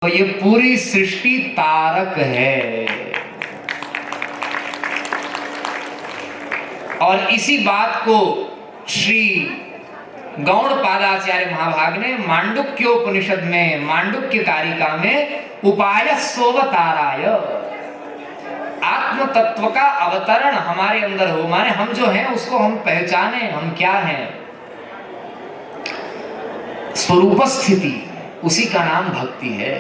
तो ये पूरी सृष्टि तारक है। और इसी बात को श्री गौड़पादाचार्य महाभाग ने मांडुक्योपनिषद में मांडुक्य कारिका में उपाय सोवताराय, आत्म तत्व का अवतरण हमारे अंदर हो, माने हम जो हैं उसको हम पहचाने, हम क्या हैं। स्वरूप स्थिति, उसी का नाम भक्ति है।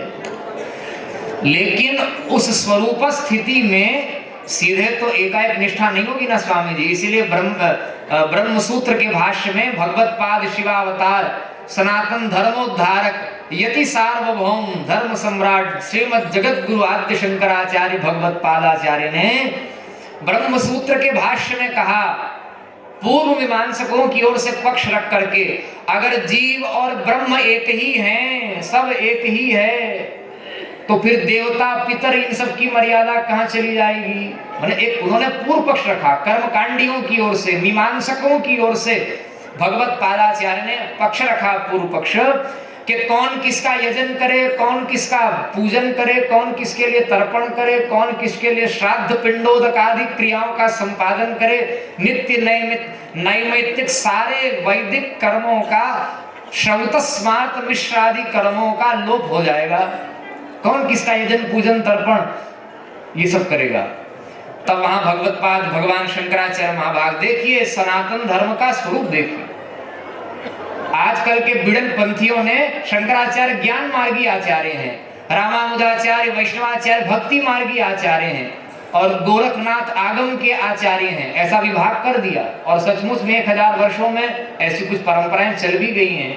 लेकिन उस स्वरूप स्थिति में सीधे तो एकाएक निष्ठा नहीं होगी ना स्वामी जी। इसीलिए ब्रह्म सूत्र के भाष्य में भगवत पाद शिवावतार सनातन धर्मोद्धारक यति सार्वभौम धर्म सम्राट श्रीमद जगत गुरु आद्य शंकराचार्य भगवत पादाचार्य ने ब्रह्म सूत्र के भाष्य में कहा, पूर्व मीमांसकों की ओर से पक्ष रख करके, अगर जीव और ब्रह्म एक ही हैं, सब एक ही है, तो फिर देवता पितर इन सब की मर्यादा कहां चली जाएगी। मैंने एक उन्होंने पूर्व पक्ष रखा, कर्मकांडियों की ओर से, मीमांसकों की ओर से भगवत पादाचार्य ने पक्ष रखा, पूर्व पक्ष, कि कौन किसका यजन करे, कौन किसका पूजन करे, कौन किसके लिए तर्पण करे, कौन किसके लिए श्राद्ध पिंडोदक आदि क्रियाओं का संपादन करे। नित्य नैमित्तिक सारे वैदिक कर्मों का, श्रौत स्मार्त मिश्रादि कर्मों का लोप हो जाएगा। कौन किसका यजन पूजन तर्पण ये सब करेगा। तब वहां भगवत पाद भगवान शंकराचार्य महाभाग, देखिए सनातन धर्म का स्वरूप देखिए। आजकल के बिड़न पंथियों ने शंकराचार्य ज्ञान मार्गी आचार्य हैं, रामानुजाचार्य वैष्णवाचार्य भक्ति मार्गी आचार्य हैं, और गोरखनाथ आगम के आचार्य हैं। ऐसा विभाग कर दिया, और सचमुच में 1000 वर्षों में ऐसी कुछ परंपराएं चल भी गई हैं।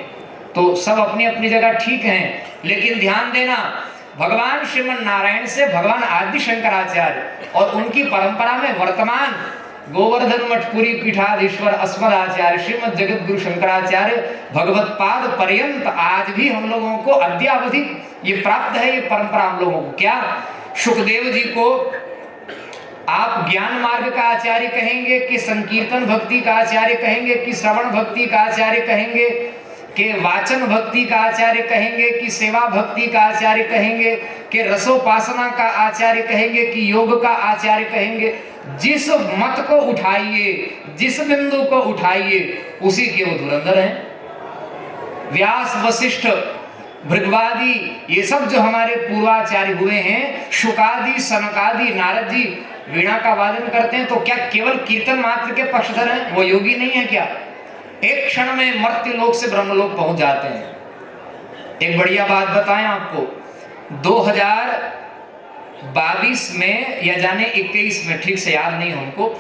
तो सब अपनी अपनी जगह ठीक हैं, लेकिन ध्यान देना, भगवान श्रीमन नारायण से भगवान आदि शंकराचार्य और उनकी परंपरा में वर्तमान गोवर्धन मठपुरी पीठाधीश्वर अस्मदाचार्य श्रीमद जगत गुरु शंकराचार्य भगवत पाद पर्यंत आज भी हम लोगों को अद्यावधि ये प्राप्त है। ये परंपरा हम लोगों को, क्या सुखदेव जी को आप ज्ञान मार्ग का आचार्य कहेंगे कि संकीर्तन भक्ति का आचार्य कहेंगे कि श्रवण भक्ति का आचार्य कहेंगे कि वाचन भक्ति का आचार्य कहेंगे कि सेवा भक्ति का आचार्य कहेंगे कि रसोपासना का आचार्य कहेंगे कि योग का आचार्य कहेंगे, जिस मत को उठाइए, जिस बिंदु को उठाइए, उसी के वो धुरंधर हैं। व्यास वशिष्ठ भृगवादी ये सब जो हमारे पूर्वाचार्य हुए हैं, शुकादि सनकादि नारद जी वीणा का वादन करते हैं, तो क्या केवल कीर्तन मात्र के पक्षधर हैं? वो योगी नहीं है क्या? एक क्षण में मर्त्य लोक से ब्रह्मलोक पहुंच जाते हैं। एक बढ़िया बात बताएं आपको, 2022 में या जाने 21 में, ठीक से याद नहीं हमको,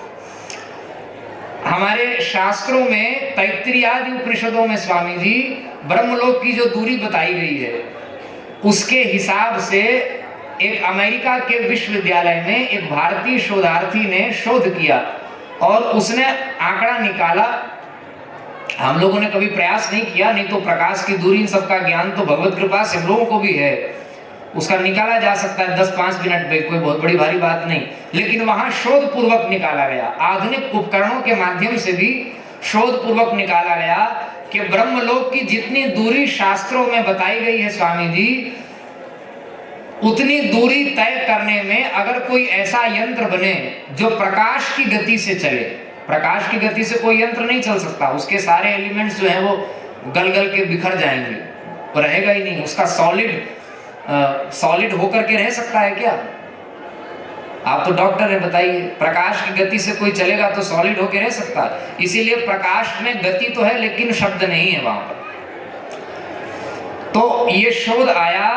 हमारे शास्त्रों में तैत्तिरीय आदि उपनिषदों में स्वामी जी ब्रह्मलोक की जो दूरी बताई गई है, उसके हिसाब से एक अमेरिका के विश्वविद्यालय में एक भारतीय शोधार्थी ने शोध किया और उसने आंकड़ा निकाला। हम लोगों ने कभी प्रयास नहीं किया, नहीं तो प्रकाश की दूरी, सबका ज्ञान तो भगवत कृपा से हम लोगों को भी है, उसका निकाला जा सकता है 10-5 मिनट में, कोई बहुत बड़ी भारी बात नहीं। लेकिन वहां शोध पूर्वक निकाला गया, आधुनिक उपकरणों के माध्यम से भी शोध पूर्वक निकाला गया कि ब्रह्मलोक की जितनी दूरी शास्त्रों में बताई गई है स्वामी जी, उतनी दूरी तय करने में अगर कोई ऐसा यंत्र बने जो प्रकाश की गति से चले, प्रकाश की गति से कोई यंत्र नहीं चल सकता, उसके सारे एलिमेंट्स जो हैं वो गल गल के बिखर जाएंगे, वो रहेगा ही नहीं। उसका सॉलिड होकर के रह सकता है क्या? आप तो डॉक्टर हैं, बताइए, प्रकाश की गति से कोई चलेगा तो सॉलिड होकर रह सकता है? इसीलिए प्रकाश में गति तो है लेकिन शब्द नहीं है वहां पर। तो ये शोध आया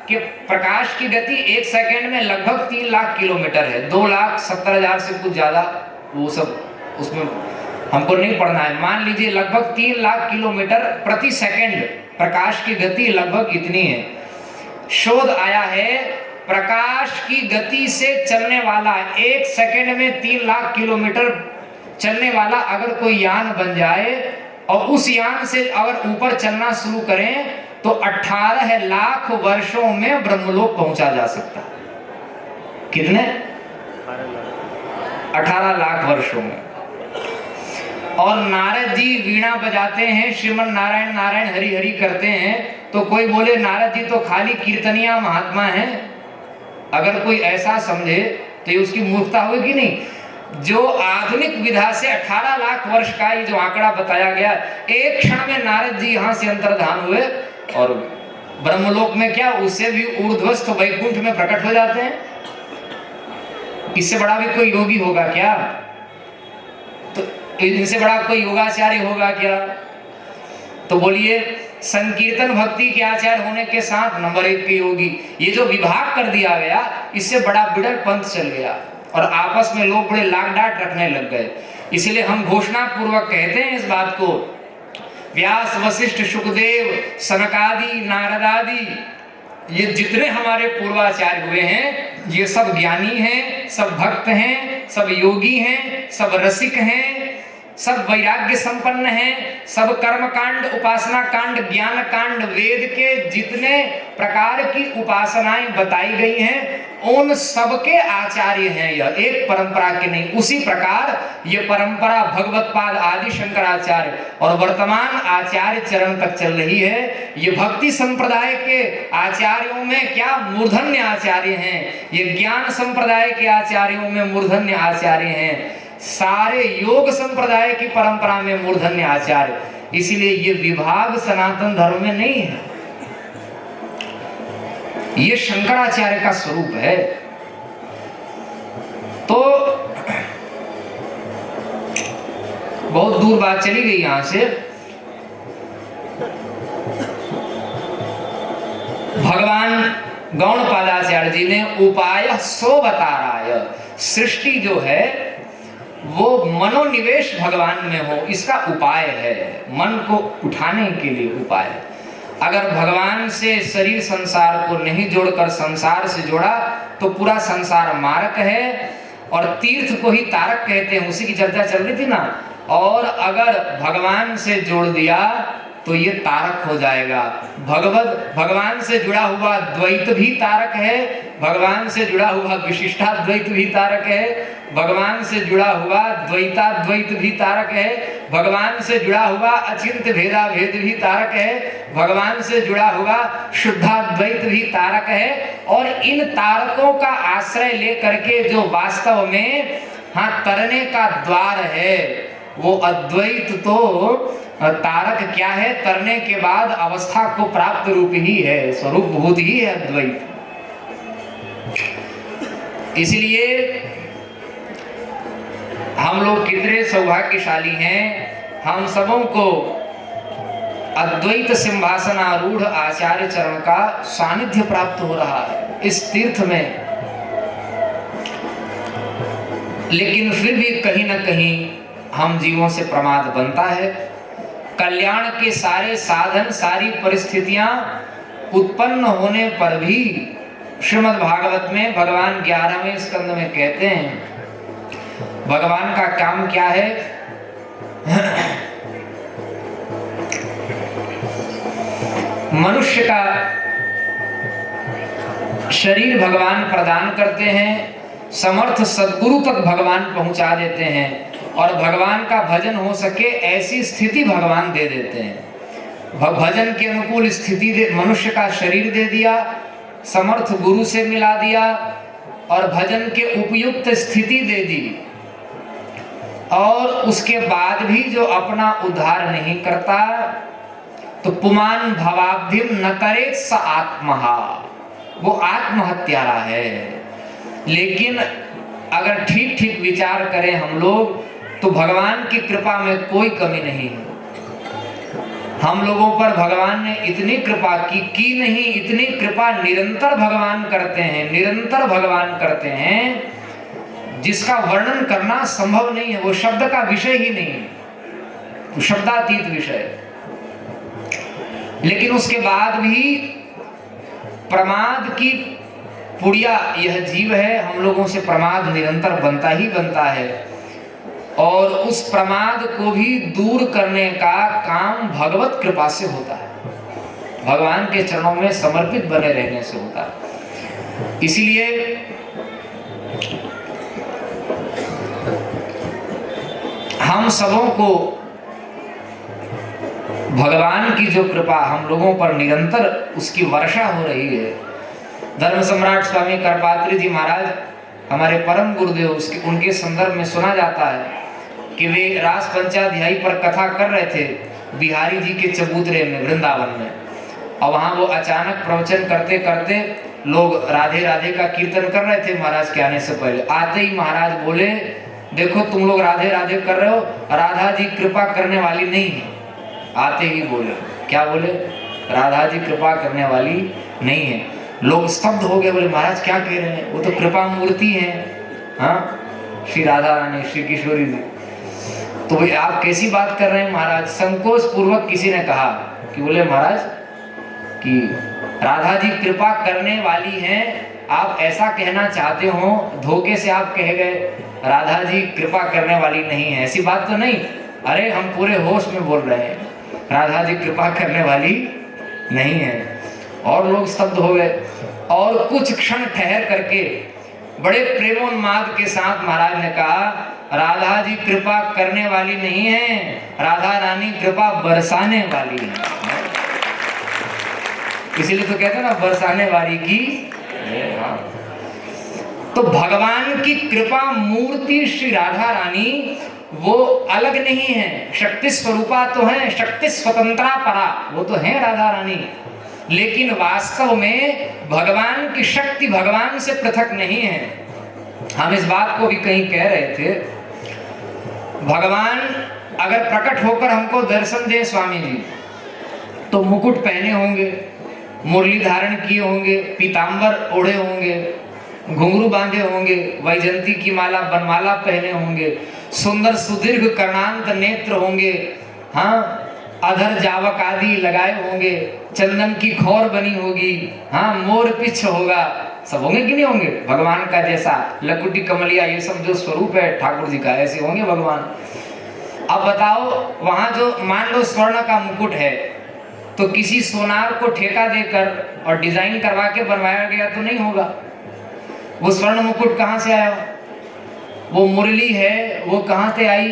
कि प्रकाश की गति 1 सेकेंड में लगभग 3 लाख किलोमीटर है, 2,70,000 से कुछ ज्यादा, वो सब उसमें हमको नहीं पढ़ना है। मान लीजिए लगभग 3 लाख किलोमीटर प्रति सेकंड प्रकाश की गति लगभग इतनी है। शोध आया है, प्रकाश की गति से चलने वाला 1 सेकंड में 3 लाख किलोमीटर चलने वाला अगर कोई यान बन जाए और उस यान से अगर ऊपर चलना शुरू करें तो 18 लाख वर्षों में ब्रह्मलोक पहुंचा जा सकता है। कितने? 18 लाख वर्षों में। और नारद जी वीणा बजाते हैं, श्रीमन नारायण नारायण हरि हरि करते हैं, तो कोई बोले नारद जी तो खाली कीर्तनिया महात्मा हैं। अगर कोई ऐसा समझे तो ये उसकी मूर्खता होगी नहीं। जो आधुनिक विधा से 18 लाख वर्ष का ये जो आंकड़ा बताया गया, एक क्षण में नारद जी यहाँ से अंतर्धान हुए और ब्रह्मलोक में क्या उससे भी ऊर्ध्वस्थ वैकुंठ में प्रकट हो जाते हैं। इससे बड़ा भी कोई योगी होगा क्या? तो इनसे बड़ा कोई योगाचार्य होगा क्या? तो बोलिए संकीर्तन भक्ति के आचार्य होने के साथ नंबर 1 के योगी। ये जो विभाग कर दिया गया, इससे बड़ा बिड़ल पंथ चल गया और आपस में लोग बड़े लाग डांट रखने लग गए। इसलिए हम घोषणा पूर्वक कहते हैं इस बात को, व्यास वशिष्ठ सुखदेव सनकादि नारदादि ये जितने हमारे पूर्वाचार्य हुए हैं, ये सब ज्ञानी हैं, सब भक्त हैं, सब योगी हैं, सब रसिक हैं, सब वैराग्य संपन्न हैं, सब कर्म कांड, उपासना कांड, ज्ञान कांड, वेद के जितने प्रकार की उपासनाएं बताई गई हैं उन सबके आचार्य हैं। यह एक परंपरा के नहीं। उसी प्रकार ये परंपरा भगवत्पाद आदि शंकराचार्य और वर्तमान आचार्य चरण तक चल रही है। ये भक्ति संप्रदाय के आचार्यों में क्या मूर्धन्य आचार्य हैं, ये ज्ञान संप्रदाय के आचार्यों में मूर्धन्य आचार्य हैं, सारे योग संप्रदाय की परंपरा में मूर्धन्य आचार्य। इसलिए ये विभाग सनातन धर्म में नहीं है, ये शंकराचार्य का स्वरूप है। तो बहुत दूर बात चली गई यहां से। भगवान गौड़पादाचार्य जी ने उपाय सो बता रहा है। सृष्टि जो है वो मनोनिवेश भगवान में हो, इसका उपाय है। मन को उठाने के लिए उपाय। अगर भगवान से शरीर संसार को नहीं जोड़कर संसार से जोड़ा तो पूरा संसार मारक है, और तीर्थ को ही तारक कहते हैं, उसी की चर्चा चल रही थी ना। और अगर भगवान से जोड़ दिया तो ये तारक हो जाएगा। भगवान से जुड़ा हुआ द्वैत भी तारक है, भगवान से जुड़ा हुआ विशिष्टाद्वैत भी तारक है, भगवान से जुड़ा हुआ द्वैताद्वैत भी तारक है, भगवान से जुड़ा हुआ अचिंत्य भेदाभेद भी तारक है, भगवान से जुड़ा हुआ शुद्धाद्वैत भी तारक है। और इन तारकों का आश्रय लेकर के जो वास्तव में तरने का द्वार है वो अद्वैत तो तारक क्या है, तरने के बाद अवस्था को प्राप्त रूप ही है, स्वरूप भूत ही है अद्वैत। इसलिए हम लोग कितने सौभाग्यशाली हैं, हम सबों को अद्वैत सिंहासन आरूढ़ आचार्य चरण का सानिध्य प्राप्त हो रहा है इस तीर्थ में। लेकिन फिर भी कहीं ना कहीं हम जीवों से प्रमाद बनता है। कल्याण के सारे साधन, सारी परिस्थितियां उत्पन्न होने पर भी श्रीमद् भागवत में भगवान 11वें स्कंद में कहते हैं भगवान का काम क्या है। मनुष्य का शरीर भगवान प्रदान करते हैं, समर्थ सद्गुरु तक भगवान पहुंचा देते हैं, और भगवान का भजन हो सके ऐसी स्थिति भगवान दे देते हैं। भजन के अनुकूल स्थिति दे, मनुष्य का शरीर दे दिया, समर्थ गुरु से मिला दिया और भजन के उपयुक्त स्थिति दे दी। और उसके बाद भी जो अपना उद्धार नहीं करता तो पुमान भवाब्धिम न करे स आत्महा, वो आत्महत्यारा है। लेकिन अगर ठीक ठीक विचार करें हम लोग तो भगवान की कृपा में कोई कमी नहीं है। हम लोगों पर भगवान ने इतनी कृपा की नहीं, इतनी कृपा निरंतर भगवान करते हैं, निरंतर भगवान करते हैं जिसका वर्णन करना संभव नहीं है। वो शब्द का विषय ही नहीं है, वो शब्दातीत विषय। लेकिन उसके बाद भी प्रमाद की पुड़िया यह जीव है, हम लोगों से प्रमाद निरंतर बनता ही बनता है। और उस प्रमाद को भी दूर करने का काम भगवत कृपा से होता है, भगवान के चरणों में समर्पित बने रहने से होता है। इसलिए हम सबों को भगवान की जो कृपा हम लोगों पर निरंतर उसकी वर्षा हो रही है। धर्म सम्राट स्वामी करपात्री जी महाराज हमारे परम गुरुदेव, उसके उनके संदर्भ में सुना जाता है कि वे रास पंचाध्यायी पर कथा कर रहे थे बिहारी जी के चबूतरे में वृंदावन में, और वहां वो अचानक प्रवचन करते करते लोग राधे राधे का कीर्तन कर रहे थे महाराज के आने से पहले। आते ही महाराज बोले, देखो तुम लोग राधे राधे कर रहे हो, राधा जी कृपा करने वाली नहीं है। आते ही बोले, क्या बोले? राधा जी कृपा करने वाली नहीं है। लोग स्तब्ध हो गए, बोले महाराज क्या कह रहे हैं, वो तो कृपा मूर्ति है, हाँ, श्री राधा रानी, श्री किशोरी जी। तो भाई आप कैसी बात कर रहे हैं महाराज? संकोच पूर्वक किसी ने कहा कि बोले महाराज कि राधा जी कृपा करने वाली हैं, आप ऐसा कहना चाहते हो, धोखे से आप कह गए राधा जी कृपा करने वाली नहीं है, ऐसी बात तो नहीं। अरे हम पूरे होश में बोल रहे हैं, राधा जी कृपा करने वाली नहीं है। और लोग स्तब्ध हो गए, और कुछ क्षण ठहर करके बड़े प्रेमोन्माद के साथ महाराज ने कहा, राधा जी कृपा करने वाली नहीं है, राधा रानी कृपा बरसाने वाली है। इसीलिए तो कहते हैं ना, बरसाने वाली की। तो भगवान की कृपा मूर्ति श्री राधा रानी वो अलग नहीं है, शक्ति स्वरूपा तो है, शक्ति स्वतंत्रा परा, वो तो है राधा रानी, लेकिन वास्तव में भगवान की शक्ति भगवान से पृथक नहीं है। हम इस बात को भी कहीं कह रहे थे, भगवान अगर प्रकट होकर हमको दर्शन दे स्वामी जी, तो मुकुट पहने होंगे, मुरली धारण किए होंगे, पीतांबर ओढ़े होंगे, घुंघरू बांधे होंगे, वैजंती की माला बनमाला पहने होंगे, सुंदर सुदीर्घ कर्णांत नेत्र होंगे, हाँ, अधर जावक आदि लगाए होंगे, चंदन की खौर बनी होगी, हाँ, मोर पिछ होगा, सब होंगे कि नहीं होंगे? भगवान का जैसा लकुटी कमलिया ये सब जो स्वरूप है ठाकुर जी का, ऐसे होंगे भगवान। अब बताओ, वहां जो मान लो स्वर्ण का मुकुट है, तो किसी सोनार को ठेका देकर और डिजाइन करवा के बनवाया गया तो नहीं होगा। वो स्वर्ण मुकुट कहाँ से आया? वो मुरली है, वो कहाँ से आई?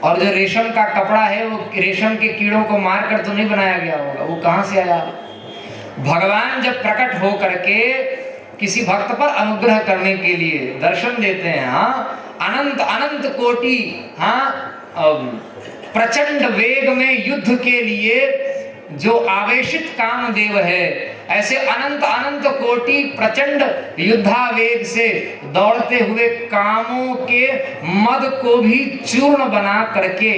और जो रेशम का कपड़ा है, वो रेशम के कीड़ों को मारकर तो नहीं बनाया गया होगा, वो कहाँ से आया? भगवान जब प्रकट हो करके किसी भक्त पर अनुग्रह करने के लिए दर्शन देते हैं, हाँ, अनंत अनंत कोटि, हाँ, प्रचंड वेग में युद्ध के लिए जो आवेशित कामदेव है, ऐसे अनंत अनंत कोटि प्रचंड युद्धावेग से दौड़ते हुए कामों के मद को भी चूर्ण बना करके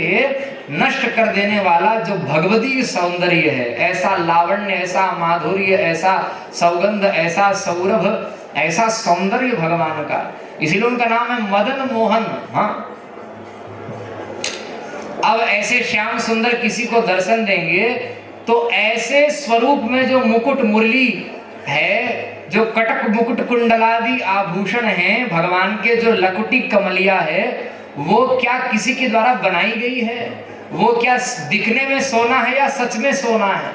नष्ट कर देने वाला जो भगवती सौंदर्य है, ऐसा लावण्य, ऐसा माधुर्य, ऐसा सौगंध, ऐसा सौरभ, ऐसा सौंदर्य भगवान का, इसीलिए उनका नाम है मदन मोहन। हाँ, अब ऐसे श्याम सुंदर किसी को दर्शन देंगे तो ऐसे स्वरूप में जो मुकुट मुरली है, जो कटक मुकुट कुंडलादि आभूषण हैं भगवान के, जो लकुटी कमलिया है, वो क्या किसी के द्वारा बनाई गई है? वो क्या दिखने में सोना है या सच में सोना है?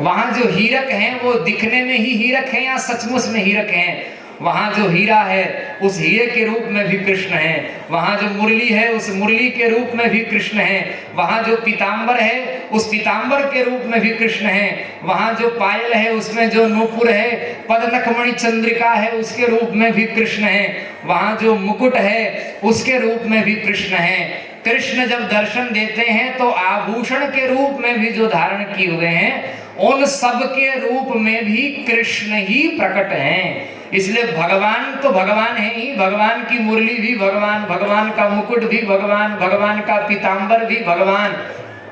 वहां जो हीरक हैं वो दिखने में ही हीरक हैं या सचमुच में हीरक हैं? वहां जो हीरा है उस हीरे के रूप में भी कृष्ण है, वहां जो मुरली है उस मुरली के रूप में भी कृष्ण है, वहां जो पीतांबर है उस पीतांबर के रूप में भी कृष्ण है, वहां जो पायल है उसमें जो नूपुर है, पदनखमणि चंद्रिका है उसके रूप में भी कृष्ण है, वहां जो मुकुट है उसके रूप में भी कृष्ण है। कृष्ण जब दर्शन देते हैं तो आभूषण के रूप में भी जो धारण किए हुए हैं, उन सब के रूप में भी कृष्ण ही प्रकट हैं। इसलिए भगवान तो भगवान है ही, भगवान की मुरली भी भगवान, भगवान का मुकुट भी भगवान, भगवान का पीतांबर भी भगवान,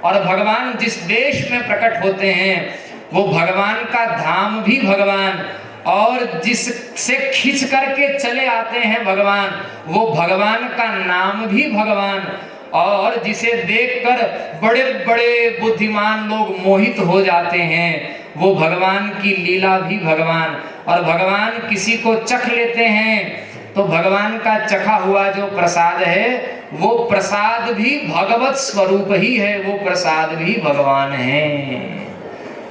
और भगवान जिस देश में प्रकट होते हैं वो भगवान का धाम भी भगवान, और जिससे खींच करके चले आते हैं भगवान, वो भगवान का नाम भी भगवान, और जिसे देखकर बड़े बड़े बुद्धिमान लोग मोहित हो जाते हैं वो भगवान की लीला भी भगवान। और भगवान किसी को चख लेते हैं तो भगवान का चखा हुआ जो प्रसाद है वो प्रसाद भी भगवत स्वरूप ही है, वो प्रसाद भी भगवान है।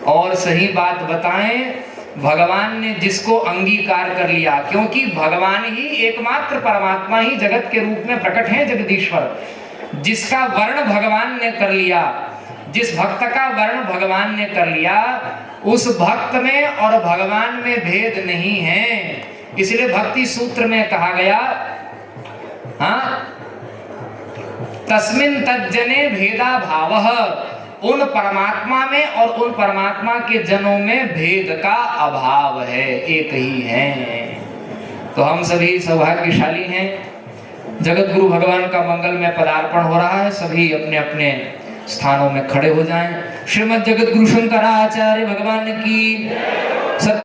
और सही बात बताएं, भगवान ने जिसको अंगीकार कर लिया, क्योंकि भगवान ही एकमात्र परमात्मा ही जगत के रूप में प्रकट है, जगदीश्वर, जिसका वर्ण भगवान ने कर लिया जिस भक्त का वर्ण भगवान ने कर लिया, उस भक्त में और भगवान में भेद नहीं है। इसलिए भक्ति सूत्र में कहा गया, हाँ, तस्मिन् तज्जने भेदा भावः, उन परमात्मा में और उन परमात्मा के जनों में भेद का अभाव है, एक ही है। तो हम सभी सौभाग्यशाली हैं। जगत गुरु भगवान का मंगल में पदार्पण हो रहा है। सभी अपने अपने स्थानों में खड़े हो जाएं। श्रीमद् जगत गुरु शंकराचार्य भगवान की